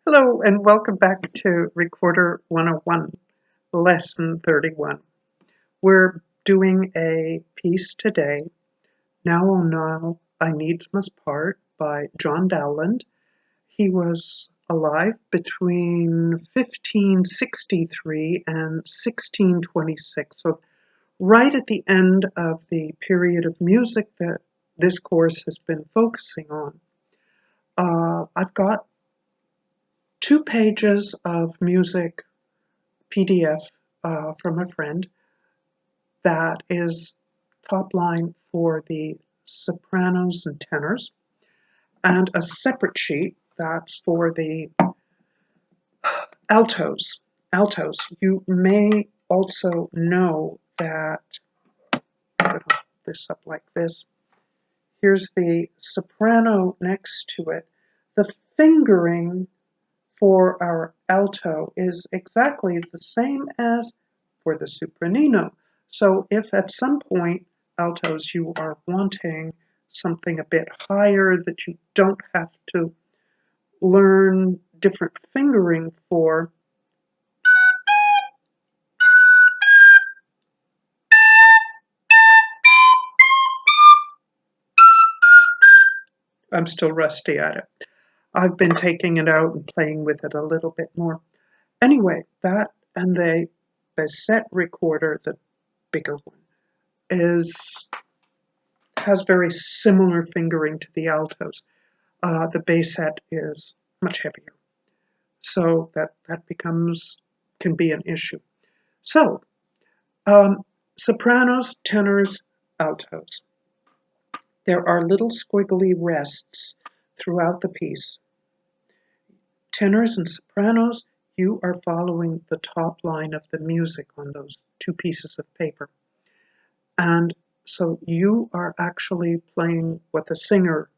Hello and welcome back to Recorder 101, Lesson 31. We're doing a piece today, Now Oh Now I Needs Must Part by John Dowland. He was alive between 1563 and 1626, so right at the end of the period of music that this course has been focusing on. I've got 2 pages of music PDF from a friend that is top line for the sopranos and tenors, and a separate sheet that's for the altos. Altos. You may also know that, I'm going to hold this up like this. Here's the soprano next to it. The fingering for our alto is exactly the same as for the sopranino. So if at some point, altos, you are wanting something a bit higher that you don't have to learn different fingering for, I'm still rusty at it. I've been taking it out and playing with it a little bit more. Anyway, that and the Bassett recorder, the bigger one, has very similar fingering to the altos. The Bassett is much heavier, so that can be an issue. So, sopranos, tenors, altos. There are little squiggly rests throughout the piece. Tenors and sopranos, you are following the top line of the music on those 2 pieces of paper. And so you are actually playing what the singer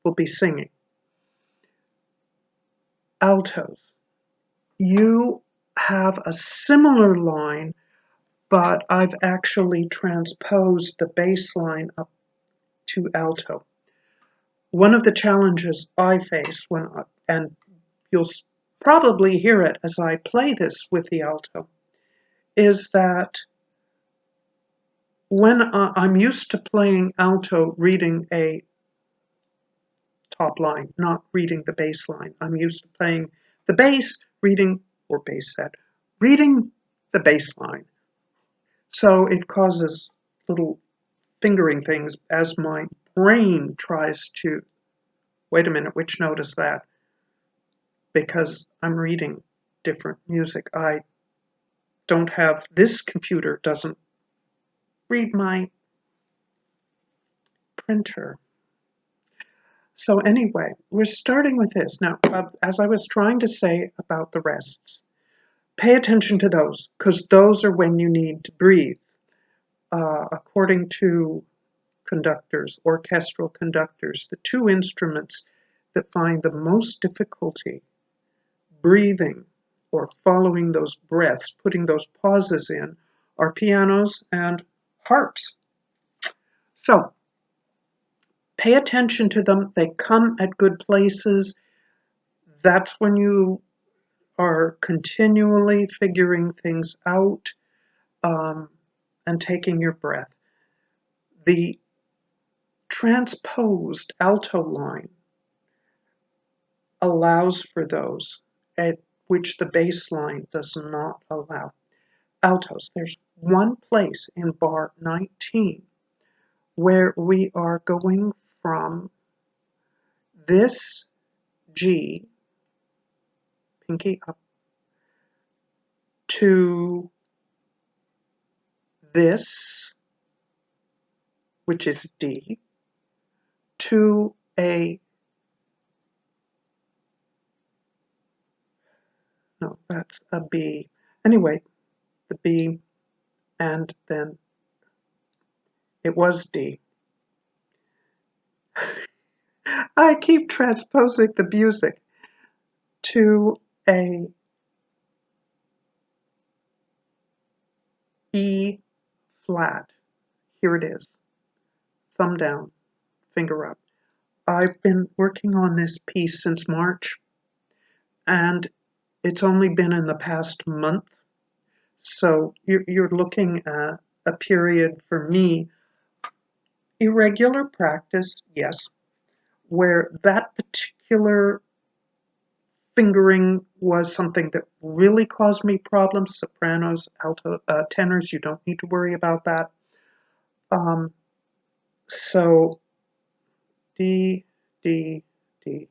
will be singing. Altos, you have a similar line, but I've actually transposed the bass line up to alto. One of the challenges I face and you'll probably hear it as I play this with the alto, is that when I'm used to playing alto reading a top line, not reading the bass line. I'm used to playing the bass, or bass set, reading the bass line. So it causes little fingering things as my brain tries to, wait a minute, which note is that? Because I'm reading different music. This computer doesn't read my printer. So anyway, we're starting with this. Now, as I was trying to say about the rests, pay attention to those, because those are when you need to breathe. According to conductors, orchestral conductors, the 2 instruments that find the most difficulty breathing or following those breaths, putting those pauses in, are pianos and harps. So, pay attention to them. They come at good places. That's when you are continually figuring things out and taking your breath. The transposed alto line allows for those, at which the bass line does not allow. Altos, there's one place in bar 19 where we are going from this G, pinky up, to this, which is D, to no, that's a B. Anyway, the B, and then it was D. I keep transposing the music to a E flat. Here it is. Thumb down, finger up. I've been working on this piece since March, and it's only been in the past month. So you're looking at a period for me, irregular practice, yes, where that particular fingering was something that really caused me problems. Sopranos, alto, tenors, you don't need to worry about that. Um, so D, D, D.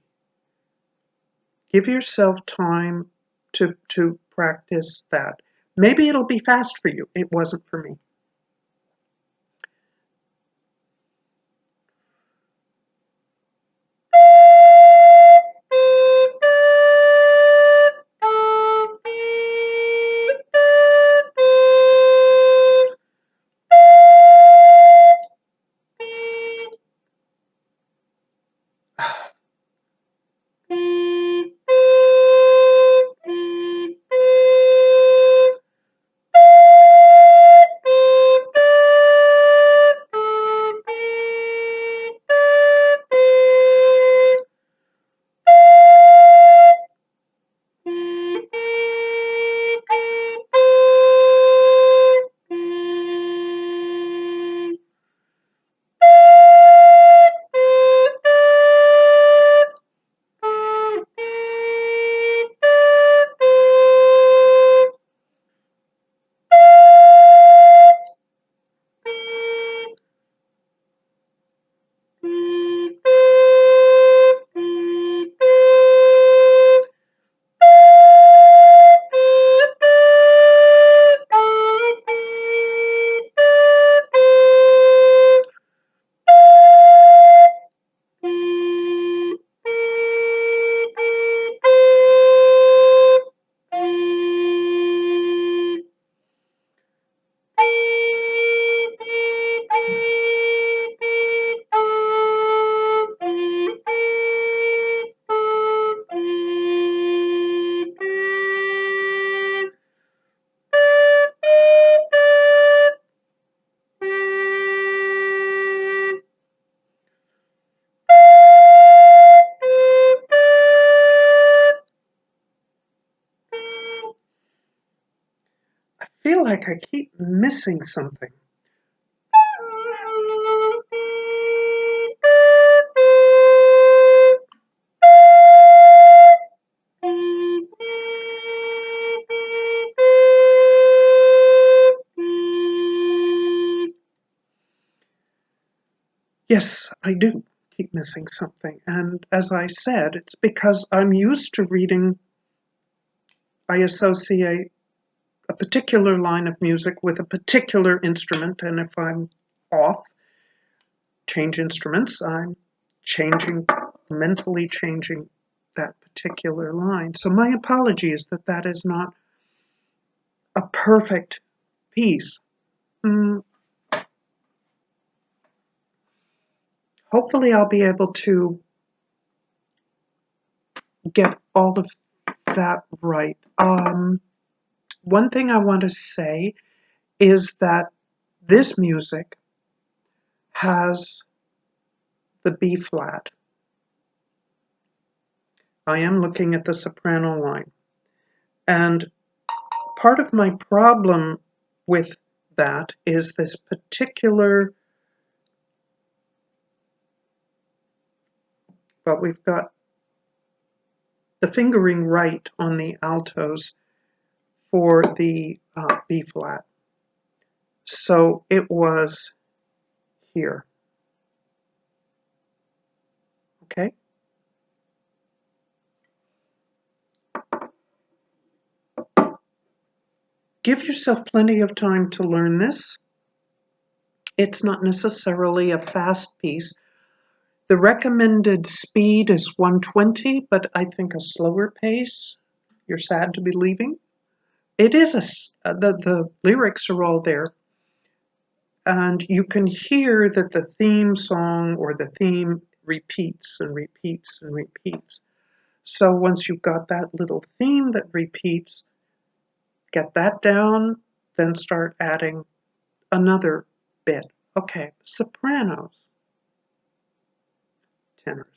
Give yourself time to practice that. Maybe it'll be fast for you. It wasn't for me. I feel like I keep missing something. Yes, I do keep missing something. And as I said, it's because I'm used to reading, I associate a particular line of music with a particular instrument, and if I'm off, change instruments, I'm changing, mentally changing that particular line. So my apologies that that is not a perfect piece. Mm, hopefully I'll be able to get all of that right. One thing I want to say is that this music has the B flat. I am looking at the soprano line. And part of my problem with that is this particular, but we've got the fingering right on the altos for the B flat. So it was here. Okay? Give yourself plenty of time to learn this. It's not necessarily a fast piece. The recommended speed is 120, but I think a slower pace. You're sad to be leaving. It is the lyrics are all there, and you can hear that the theme song or the theme repeats and repeats and repeats. So once you've got that little theme that repeats, get that down, then start adding another bit. Okay, sopranos, tenors.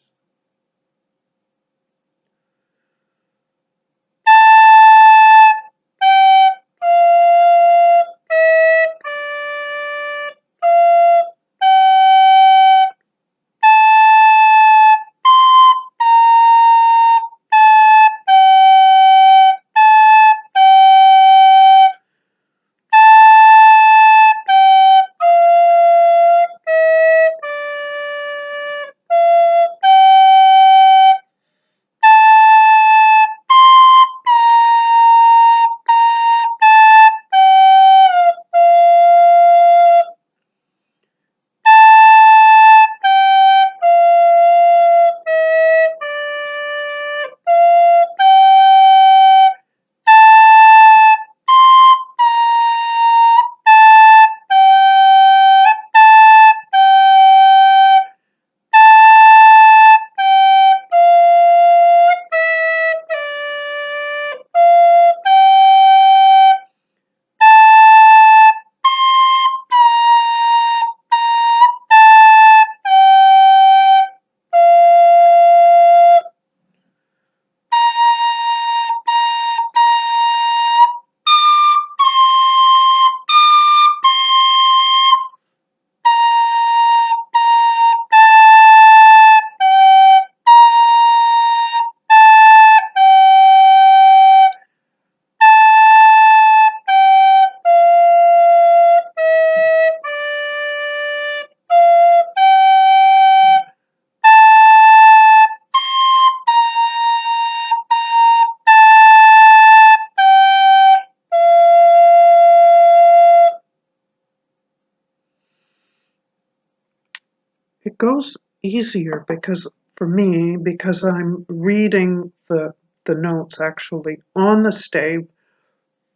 it goes easier for me, because I'm reading the notes actually on the stave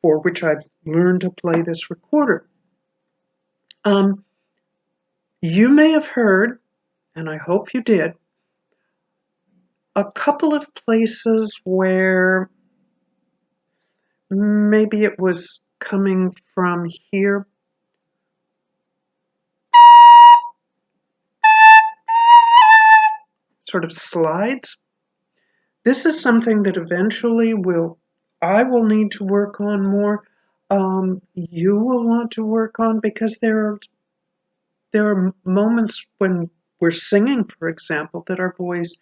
for which I've learned to play this recorder. You may have heard, and I hope you did, a couple of places where maybe it was coming from here, sort of slides. This is something that eventually I will need to work on more. You will want to work on, because there are moments when we're singing, for example, that our voice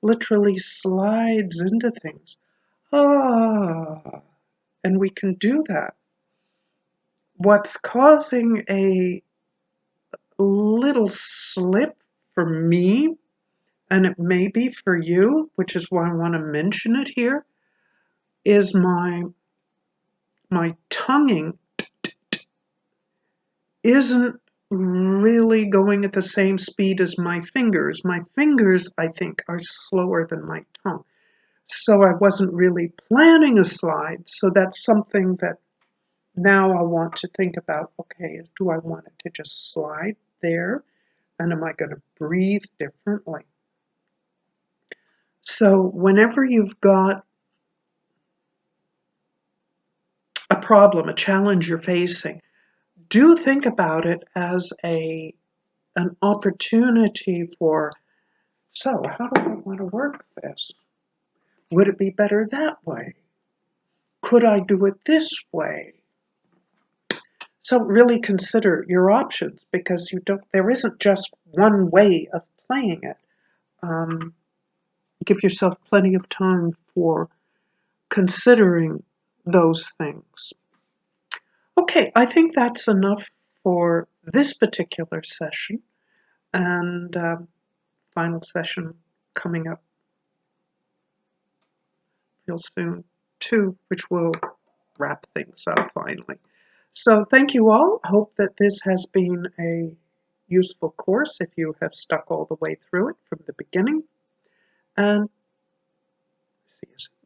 literally slides into things. Ah, and we can do that. What's causing a little slip for me, and it may be for you, which is why I want to mention it here, is my tonguing isn't really going at the same speed as my fingers. My fingers, I think, are slower than my tongue. So I wasn't really planning a slide. So that's something that now I want to think about. Okay, do I want it to just slide there? And am I going to breathe differently? So whenever you've got a problem, a challenge you're facing, do think about it as an opportunity for, so how do I want to work this? Would it be better that way? Could I do it this way? So really consider your options, because there isn't just one way of playing it. Give yourself plenty of time for considering those things. Okay, I think that's enough for this particular session, and final session coming up real soon too, which will wrap things up finally. So thank you all. Hope that this has been a useful course if you have stuck all the way through it from the beginning. And see you soon.